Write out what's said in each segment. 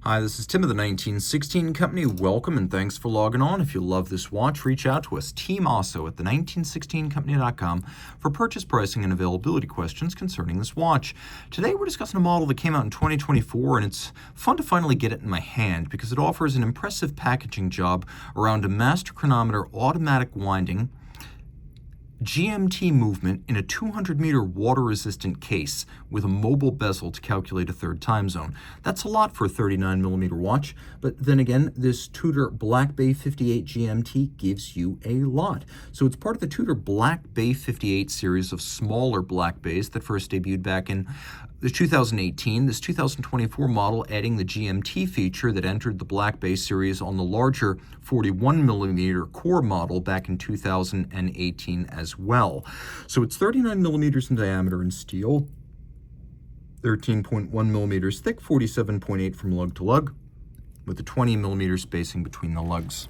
Hi, this is Tim of the 1916 Company. Welcome and thanks for logging on. If you love this watch, reach out to us, Team Mosso at the1916company.com for purchase pricing and availability questions concerning this watch. Today we're discussing a model that came out in 2024, and it's fun to finally get it in my hand because it offers an impressive packaging job around a master chronometer automatic winding GMT movement in a 200-meter water-resistant case with a mobile bezel to calculate a third time zone. That's a lot for a 39mm watch, but then again, this Tudor Black Bay 58 GMT gives you a lot. So it's part of the Tudor Black Bay 58 series of smaller Black Bays that first debuted back in 2018. This 2024 model adding the GMT feature that entered the Black Bay series on the larger 41mm core model back in 2018 as well. So it's 39 millimeters in diameter in steel, 13.1 millimeters thick, 47.8 from lug to lug, with a 20 millimeter spacing between the lugs.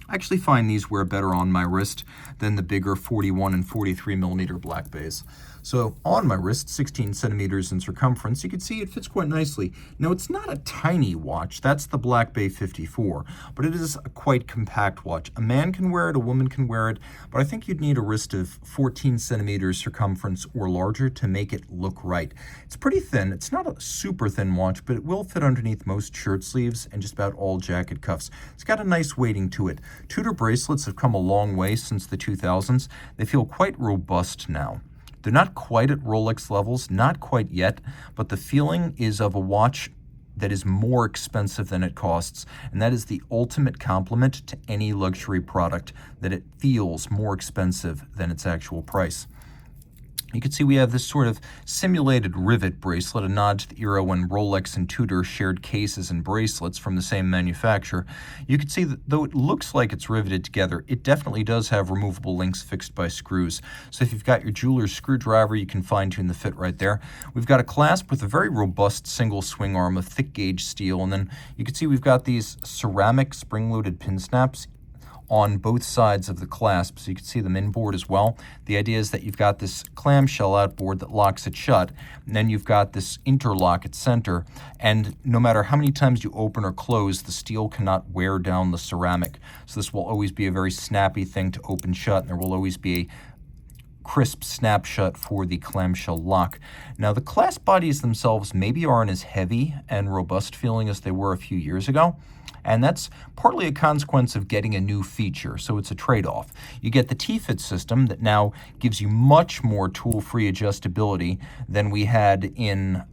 I actually find these wear better on my wrist than the bigger 41 and 43 millimeter Black Bays. So on my wrist, 16 centimeters in circumference, you can see it fits quite nicely. Now it's not a tiny watch, that's the Black Bay 54, but it is a quite compact watch. A man can wear it, a woman can wear it, but I think you'd need a wrist of 14 centimeters circumference or larger to make it look right. It's pretty thin, it's not a super thin watch, but it will fit underneath most shirt sleeves and just about all jacket cuffs. It's got a nice weighting to it. Tudor bracelets have come a long way since the 2000s. They feel quite robust now. They're not quite at Rolex levels, not quite yet, but the feeling is of a watch that is more expensive than it costs, and that is the ultimate compliment to any luxury product, that it feels more expensive than its actual price. You can see we have this sort of simulated rivet bracelet, a nod to the era when Rolex and Tudor shared cases and bracelets from the same manufacturer. You can see that though it looks like it's riveted together, it definitely does have removable links fixed by screws. So if you've got your jeweler's screwdriver, you can fine-tune the fit right there. We've got a clasp with a very robust single swing arm of thick gauge steel, and then you can see we've got these ceramic spring-loaded pin snaps on both sides of the clasp, so you can see them inboard as well. The idea is that you've got this clamshell outboard that locks it shut, and then you've got this interlock at center, and no matter how many times you open or close, the steel cannot wear down the ceramic. So this will always be a very snappy thing to open shut, and there will always be a crisp snap shut for the clamshell lock. Now the clasp bodies themselves maybe aren't as heavy and robust feeling as they were a few years ago, and that's partly a consequence of getting a new feature, so it's a trade-off. You get the T-Fit system that now gives you much more tool-free adjustability than we had in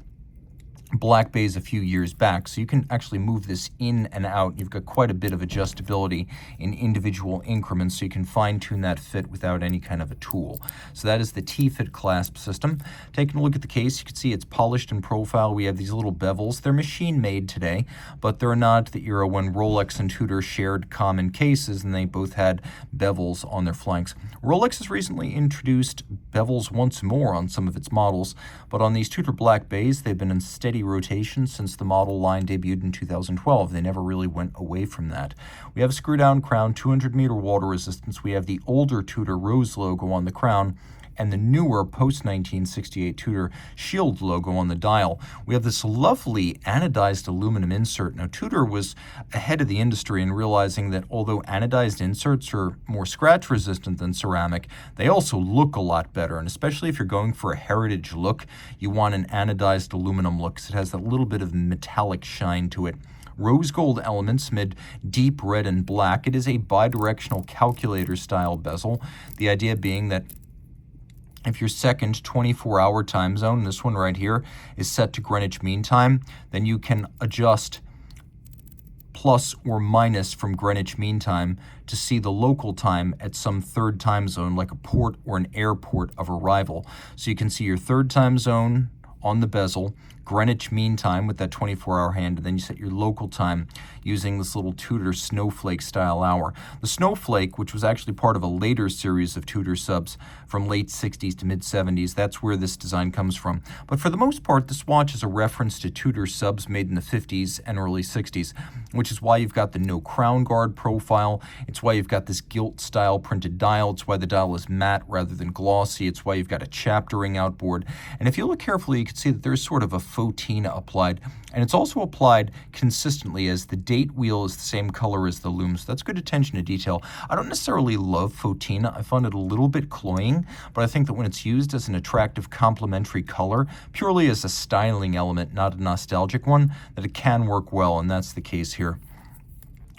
Black Bays a few years back, so you can actually move this in and out. You've got quite a bit of adjustability in individual increments, so you can fine-tune that fit without any kind of a tool. So that is the T-Fit clasp system. Taking a look at the case, you can see it's polished in profile. We have these little bevels. They're machine-made today, but they're a nod to the era when Rolex and Tudor shared common cases, and they both had bevels on their flanks. Rolex has recently introduced bevels once more on some of its models, but on these Tudor Black Bays, they've been in steady rotation since the model line debuted in 2012. They never really went away from that. We have a screw-down crown, 200-meter water resistance. We have the older Tudor Rose logo on the crown and the newer post-1968 Tudor Shield logo on the dial. We have this lovely anodized aluminum insert. Now, Tudor was ahead of the industry in realizing that although anodized inserts are more scratch-resistant than ceramic, they also look a lot better, and especially if you're going for a heritage look, you want an anodized aluminum look because it has that little bit of metallic shine to it. Rose gold elements mid deep red and black. It is a bidirectional calculator-style bezel, the idea being that if your second 24-hour time zone, this one right here, is set to Greenwich Mean Time, then you can adjust plus or minus from Greenwich Mean Time to see the local time at some third time zone, like a port or an airport of arrival. So you can see your third time zone on the bezel, Greenwich Mean Time with that 24-hour hand, and then you set your local time using this little Tudor Snowflake style hour. The Snowflake, which was actually part of a later series of Tudor subs from late 60s to mid 70s, that's where this design comes from. But for the most part, this watch is a reference to Tudor subs made in the 50s and early 60s, which is why you've got the no crown guard profile. It's why you've got this gilt style printed dial. It's why the dial is matte rather than glossy. It's why you've got a chaptering outboard. And if you look carefully, you can see that there's sort of a Fotina applied, and it's also applied consistently as the date wheel is the same color as the loom, so that's good attention to detail. I don't necessarily love Fotina. I find it a little bit cloying, but I think that when it's used as an attractive complementary color, purely as a styling element, not a nostalgic one, that it can work well, and that's the case here.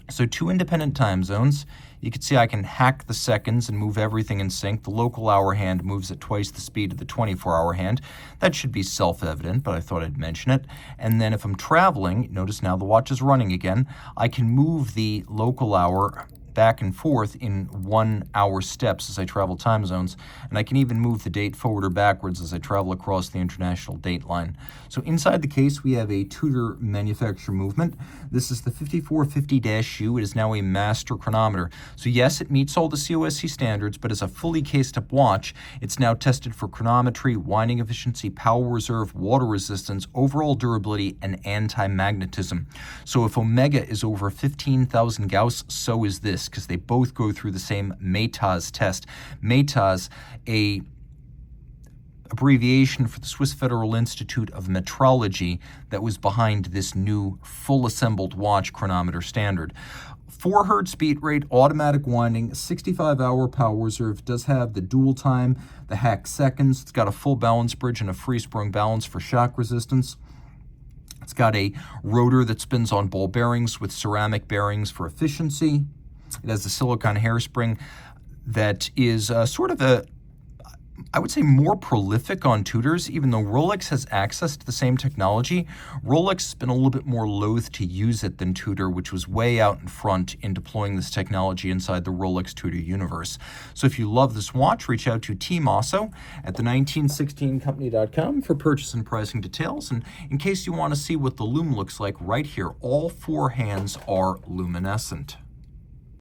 So 2 independent time zones. You can see I can hack the seconds and move everything in sync. The local hour hand moves at twice the speed of the 24-hour hand. That should be self-evident, but I thought I'd mention it. And then if I'm traveling, notice now the watch is running again, I can move the local hour back and forth in 1 hour steps as I travel time zones, and I can even move the date forward or backwards as I travel across the international date line. So inside the case we have a Tudor manufacturer movement. This is the 5450-U. It is now a master chronometer. So yes, it meets all the COSC standards, but as a fully cased up watch, it's now tested for chronometry, winding efficiency, power reserve, water resistance, overall durability, and anti-magnetism. So if Omega is over 15,000 Gauss, so is this, because they both go through the same METAS test. METAS, a abbreviation for the Swiss Federal Institute of Metrology, that was behind this new full assembled watch chronometer standard. 4 Hz beat rate, automatic winding, 65-hour power reserve, does have the dual time, the hack seconds, it's got a full balance bridge and a free sprung balance for shock resistance. It's got a rotor that spins on ball bearings with ceramic bearings for efficiency. It has a silicone hairspring that is sort of I would say more prolific on Tudors, even though Rolex has access to the same technology. Rolex has been a little bit more loath to use it than Tudor, which was way out in front in deploying this technology inside the Rolex Tudor universe. So if you love this watch, reach out to Team Mosso at the 1916company.com for purchase and pricing details. And in case you want to see what the loom looks like right here, all 4 hands are luminescent.